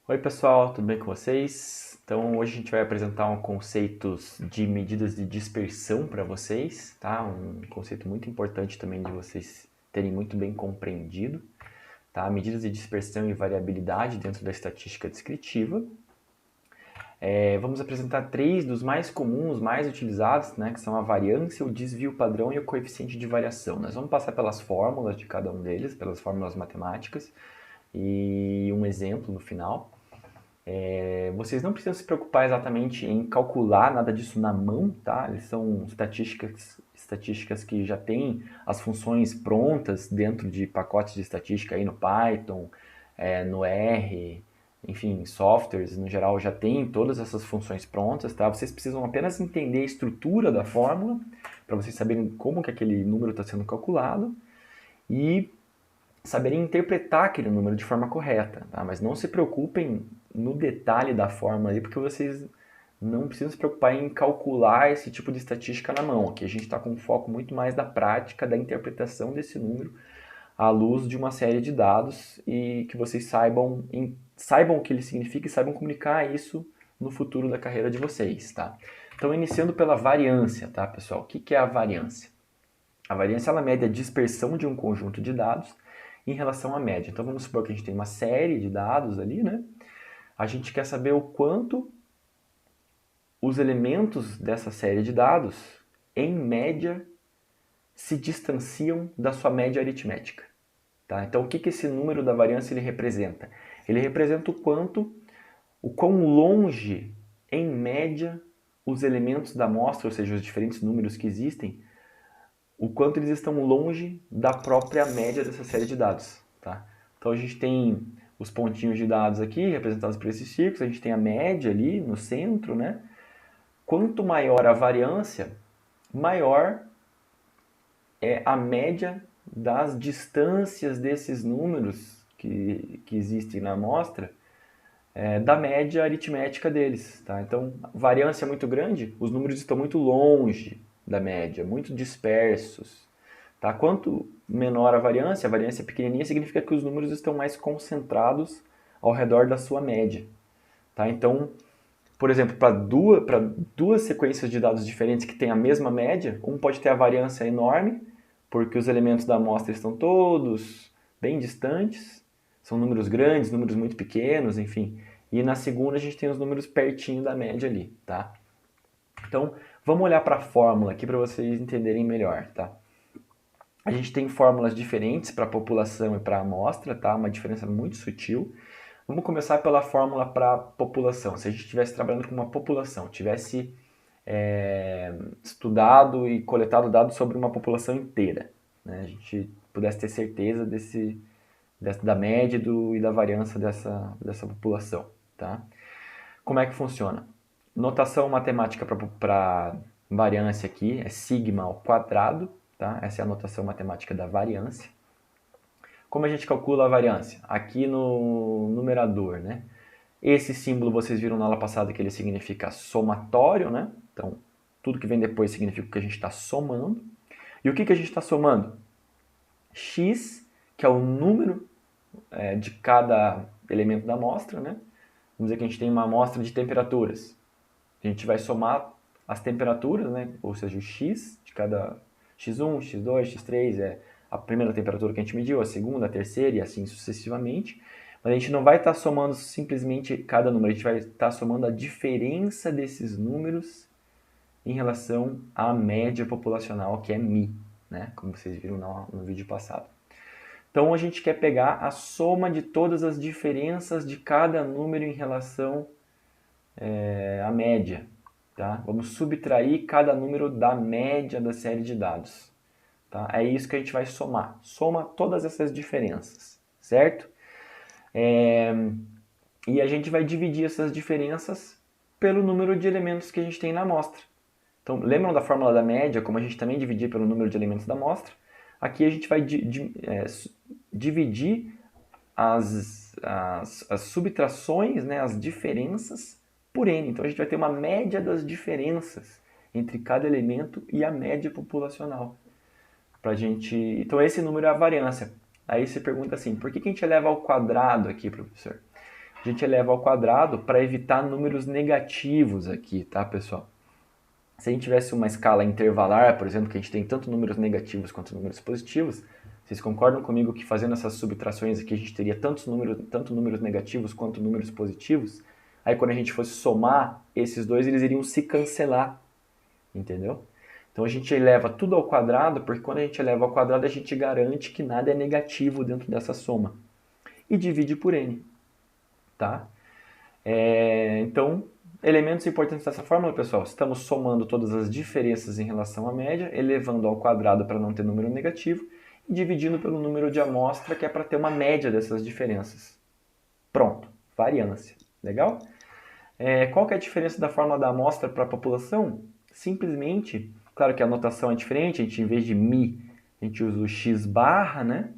Oi pessoal, tudo bem com vocês? Então hoje a gente vai apresentar conceitos de medidas de dispersão para vocês, tá? Um conceito muito importante também de vocês terem muito bem compreendido, tá? Medidas de dispersão e variabilidade dentro da estatística descritiva. Vamos apresentar três dos mais comuns, mais utilizados, né? Que são a variância, o desvio padrão e o coeficiente de variação. Nós vamos passar pelas fórmulas de cada um deles, pelas fórmulas matemáticas e um exemplo no final. Vocês não precisam se preocupar exatamente em calcular nada disso na mão, tá? Eles são estatísticas que já têm as funções prontas dentro de pacotes de estatística aí no Python, no R, enfim, softwares no geral já tem todas essas funções prontas, tá? Vocês precisam apenas entender a estrutura da fórmula para vocês saberem como que aquele número está sendo calculado e saberem interpretar aquele número de forma correta, tá? Mas não se preocupem no detalhe da fórmula aí, porque vocês não precisam se preocupar em calcular esse tipo de estatística na mão. Aqui a gente está com um foco muito mais da prática, da interpretação desse número à luz de uma série de dados e que vocês saibam o que ele significa e saibam comunicar isso no futuro da carreira de vocês, tá? Então, iniciando pela variância, tá, pessoal? O que é a variância? A variância ela mede a dispersão de um conjunto de dados em relação à média. Então vamos supor que a gente tem uma série de dados ali, né? A gente quer saber o quanto os elementos dessa série de dados, em média, se distanciam da sua média aritmética. Tá? Então o que esse número da variância ele representa? Ele representa o quão longe, em média, os elementos da amostra, ou seja, os diferentes números que existem, o quanto eles estão longe da própria média dessa série de dados. Tá? Então a gente tem os pontinhos de dados aqui, representados por esses círculos, a gente tem a média ali no centro, né? Quanto maior a variância, maior é a média das distâncias desses números que existem na amostra, da média aritmética deles. Tá? Então, variância é muito grande, os números estão muito longe da média, muito dispersos. Tá? Quanto menor a variância pequenininha, significa que os números estão mais concentrados ao redor da sua média. Tá? Então, por exemplo, para duas sequências de dados diferentes que têm a mesma média, um pode ter a variância enorme, porque os elementos da amostra estão todos bem distantes, são números grandes, números muito pequenos, enfim. E na segunda a gente tem os números pertinho da média ali, tá? Então, vamos olhar para a fórmula aqui para vocês entenderem melhor, tá? A gente tem fórmulas diferentes para a população e para a amostra, tá? Uma diferença muito sutil. Vamos começar pela fórmula para a população. Se a gente estivesse trabalhando com uma população, tivesse estudado e coletado dados sobre uma população inteira, né? A gente pudesse ter certeza da média e da variância dessa população, tá? Como é que funciona? Notação matemática para variância aqui é sigma ao quadrado, tá? Essa é a notação matemática da variância. Como a gente calcula a variância? Aqui no numerador, né? Esse símbolo vocês viram na aula passada que ele significa somatório, né? Então, tudo que vem depois significa que a gente está somando. E o que a gente está somando? X, que é o número de cada elemento da amostra, né? Vamos dizer que a gente tem uma amostra de temperaturas. A gente vai somar as temperaturas, né? Ou seja, o X de cada X1, X2, X3 é a primeira temperatura que a gente mediu, a segunda, a terceira e assim sucessivamente. Mas a gente não vai estar somando simplesmente cada número, a gente vai estar somando a diferença desses números em relação à média populacional, que é μ, né? Como vocês viram no vídeo passado. Então a gente quer pegar a soma de todas as diferenças de cada número em relação à média. Tá? Vamos subtrair cada número da média da série de dados. Tá? É isso que a gente vai somar. Soma todas essas diferenças, certo? E a gente vai dividir essas diferenças pelo número de elementos que a gente tem na amostra. Então, lembram da fórmula da média, como a gente também dividia pelo número de elementos da amostra? Aqui a gente vai dividir as subtrações, né, as diferenças, por N. Então a gente vai ter uma média das diferenças entre cada elemento e a média populacional. Então esse número é a variância. Aí você pergunta assim, por que a gente eleva ao quadrado aqui, professor? a gente eleva ao quadrado para evitar números negativos aqui, tá, pessoal? Se a gente tivesse uma escala intervalar, por exemplo, que a gente tem tanto números negativos quanto números positivos, vocês concordam comigo que fazendo essas subtrações aqui a gente teria tanto números negativos quanto números positivos? Aí quando a gente fosse somar esses dois, eles iriam se cancelar, entendeu? Então a gente eleva tudo ao quadrado, porque quando a gente eleva ao quadrado a gente garante que nada é negativo dentro dessa soma. E divide por n, tá? Então, elementos importantes dessa fórmula, pessoal, estamos somando todas as diferenças em relação à média, elevando ao quadrado para não ter número negativo, e dividindo pelo número de amostra, que é para ter uma média dessas diferenças. Pronto, variância. Legal? Qual que é a diferença da fórmula da amostra para a população? Simplesmente, claro que a notação é diferente, a gente em vez de mi, a gente usa o x barra, né?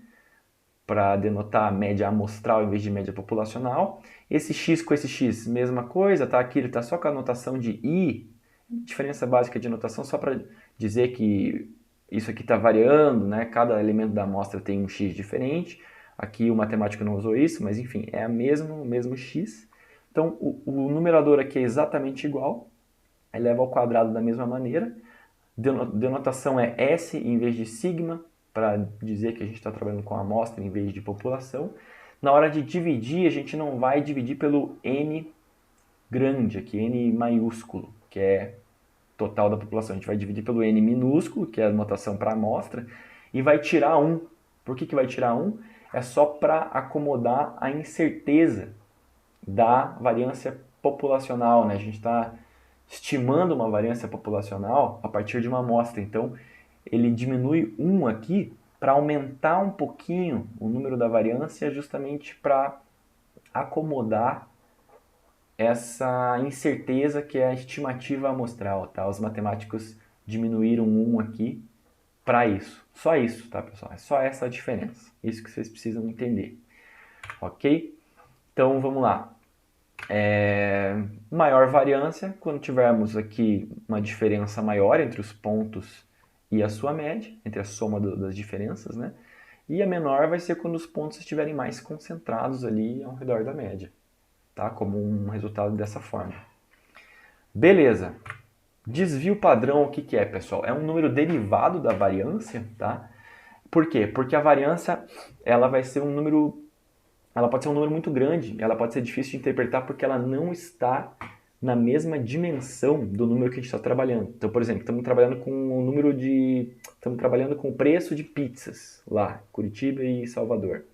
Para denotar a média amostral em vez de média populacional. Esse x com esse x, mesma coisa, tá? Aqui ele está só com a notação de i, diferença básica de notação, só para dizer que isso aqui está variando, né? Cada elemento da amostra tem um x diferente. Aqui o matemático não usou isso, mas enfim, é o mesmo x. Então o numerador aqui é exatamente igual, eleva ao quadrado da mesma maneira. Denotação é S em vez de sigma, para dizer que a gente está trabalhando com amostra em vez de população. Na hora de dividir, a gente não vai dividir pelo N grande, aqui, N maiúsculo, que é total da população. A gente vai dividir pelo N minúsculo, que é a notação para amostra, e vai tirar 1. Por que vai tirar 1? É só para acomodar a incerteza da variância populacional, né? A gente está estimando uma variância populacional a partir de uma amostra. Então, ele diminui 1 aqui para aumentar um pouquinho o número da variância, justamente para acomodar essa incerteza que é a estimativa amostral, tá? Os matemáticos diminuíram 1 aqui para isso. Só isso, tá, pessoal? É só essa a diferença. Isso que vocês precisam entender. Ok? Então, vamos lá. Maior variância, quando tivermos aqui uma diferença maior entre os pontos e a sua média, entre a soma das diferenças, né? E a menor vai ser quando os pontos estiverem mais concentrados ali ao redor da média, tá? Como um resultado dessa forma. Beleza. Desvio padrão, o que é, pessoal? É um número derivado da variância, tá? Por quê? Porque a variância, ela vai ser um número, ela pode ser um número muito grande, ela pode ser difícil de interpretar porque ela não está na mesma dimensão do número que a gente está trabalhando. Então, por exemplo, estamos trabalhando com o preço de pizzas lá, Curitiba e Salvador.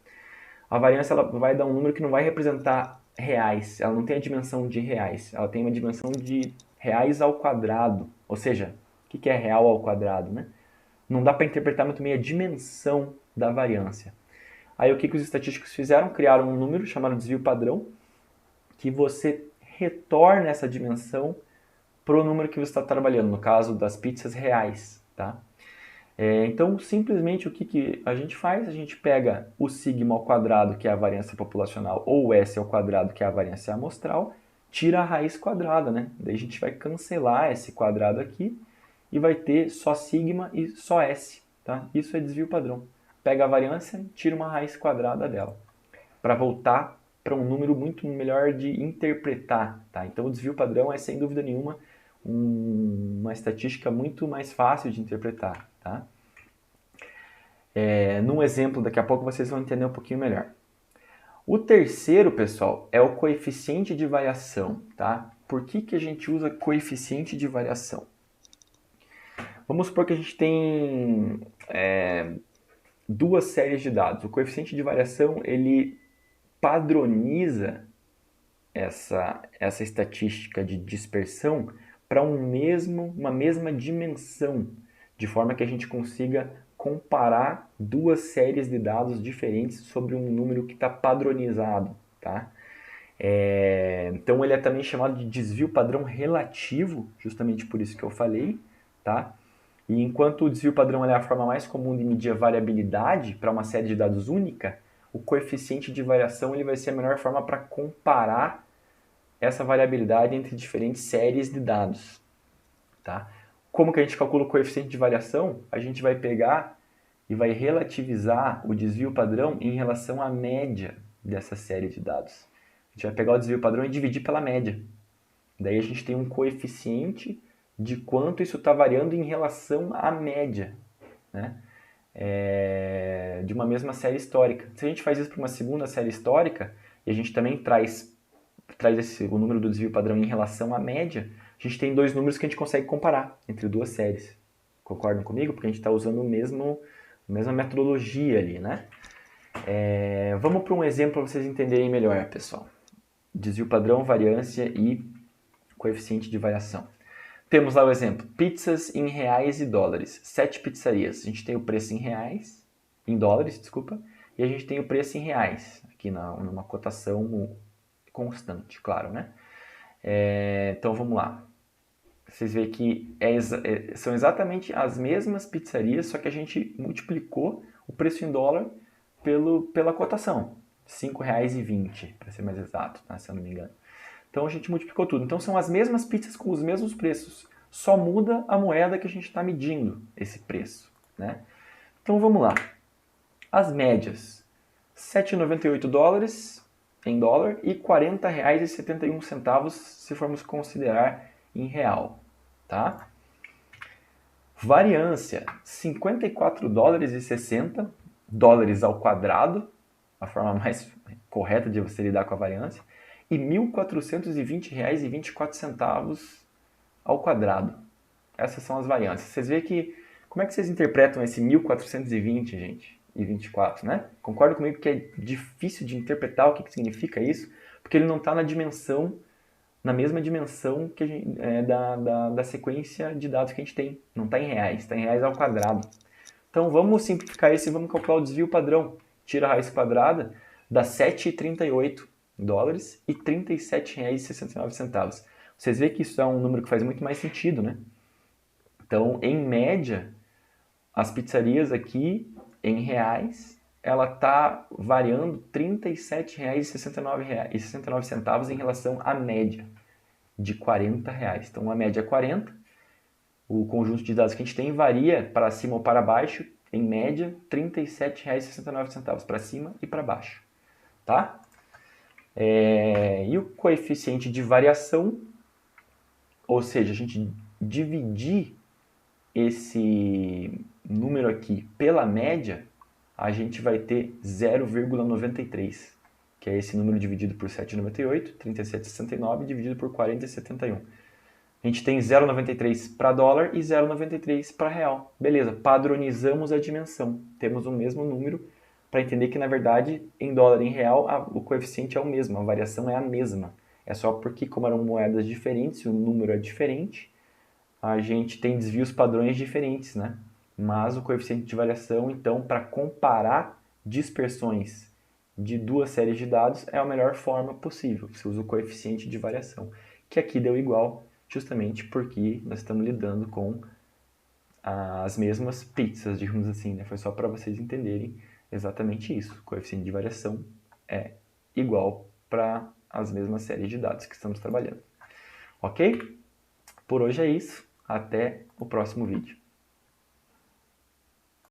A variância ela vai dar um número que não vai representar reais, ela não tem a dimensão de reais, ela tem uma dimensão de reais ao quadrado. Ou seja, o que é real ao quadrado, né? Não dá para interpretar muito bem a dimensão da variância. Aí o que os estatísticos fizeram? Criaram um número chamado desvio padrão, que você retorna essa dimensão para o número que você está trabalhando, no caso das pizzas reais, tá? Então, simplesmente o que a gente faz? A gente pega o sigma ao quadrado, que é a variância populacional, ou o S ao quadrado, que é a variância amostral, tira a raiz quadrada, né? Daí a gente vai cancelar esse quadrado aqui e vai ter só sigma e só S, tá? Isso é desvio padrão. Pega a variância e tira uma raiz quadrada dela, para voltar para um número muito melhor de interpretar, tá? Então o desvio padrão é, sem dúvida nenhuma, uma estatística muito mais fácil de interpretar, tá? Num exemplo, daqui a pouco vocês vão entender um pouquinho melhor. O terceiro, pessoal, é o coeficiente de variação, tá? Por que a gente usa coeficiente de variação? Vamos supor que a gente tem duas séries de dados. O coeficiente de variação, ele padroniza essa estatística de dispersão para uma mesma dimensão, de forma que a gente consiga comparar duas séries de dados diferentes sobre um número que está padronizado, tá? Então ele é também chamado de desvio padrão relativo, justamente por isso que eu falei, tá? E enquanto o desvio padrão é a forma mais comum de medir a variabilidade para uma série de dados única, o coeficiente de variação ele vai ser a melhor forma para comparar essa variabilidade entre diferentes séries de dados, tá? Como que a gente calcula o coeficiente de variação? A gente vai pegar e vai relativizar o desvio padrão em relação à média dessa série de dados. A gente vai pegar o desvio padrão e dividir pela média. Daí a gente tem um coeficiente de quanto isso está variando em relação à média, né? De uma mesma série histórica. Se a gente faz isso para uma segunda série histórica, e a gente também traz o número do desvio padrão em relação à média, a gente tem dois números que a gente consegue comparar entre duas séries. Concordam comigo? Porque a gente está usando a mesma metodologia ali, né? Vamos para um exemplo para vocês entenderem melhor, pessoal. Desvio padrão, variância e coeficiente de variação. Temos lá o exemplo, pizzas em reais e dólares. 7 pizzarias. A gente tem o preço em reais, em dólares, desculpa, e a gente tem o preço em reais, aqui numa cotação constante, claro, né? Então vamos lá. Vocês veem que são exatamente as mesmas pizzarias, só que a gente multiplicou o preço em dólar pela cotação. R$ 5,20, para ser mais exato, tá? Se eu não me engano. Então a gente multiplicou tudo. Então são as mesmas pizzas com os mesmos preços. Só muda a moeda que a gente está medindo esse preço, né? Então vamos lá. As médias. 7,98 dólares em dólar e R$ 40,71 se formos considerar em real, tá? Variância, 54 dólares e 60 dólares ao quadrado, a forma mais correta de você lidar com a variância, e R$ 1.420,24 ao quadrado. Essas são as variâncias. Vocês veem que, como é que vocês interpretam esse 1.420, gente, e 24, né? Concordam comigo que é difícil de interpretar o que significa isso, porque ele não está na mesma dimensão que da sequência de dados que a gente tem. Não está em reais, está em reais ao quadrado. Então vamos simplificar isso e vamos calcular o desvio padrão. Tira a raiz quadrada, dá 7,38 dólares e R$ 37,69. Vocês veem que isso é um número que faz muito mais sentido, né? Então, em média, as pizzarias aqui, em reais, ela está variando R$ 37,69 em relação à média de R$ 40. Então, a média é 40. O conjunto de dados que a gente tem varia para cima ou para baixo, em média, R$ 37,69 para cima e para baixo. Tá? E o coeficiente de variação, ou seja, a gente dividir esse número aqui pela média, a gente vai ter 0,93, que é esse número dividido por 7,98, 37,69 dividido por 40,71. A gente tem 0,93 para dólar e 0,93 para real. Beleza, padronizamos a dimensão. Temos o mesmo número para entender que, na verdade, em dólar e em real, o coeficiente é o mesmo, a variação é a mesma. É só porque, como eram moedas diferentes, o número é diferente, a gente tem desvios padrões diferentes, né? Mas o coeficiente de variação, então, para comparar dispersões de duas séries de dados, é a melhor forma possível. Você usa o coeficiente de variação, que aqui deu igual, justamente porque nós estamos lidando com as mesmas pizzas, digamos assim, né? Foi só para vocês entenderem exatamente isso. O coeficiente de variação é igual para as mesmas séries de dados que estamos trabalhando. Ok? Por hoje é isso. Até o próximo vídeo.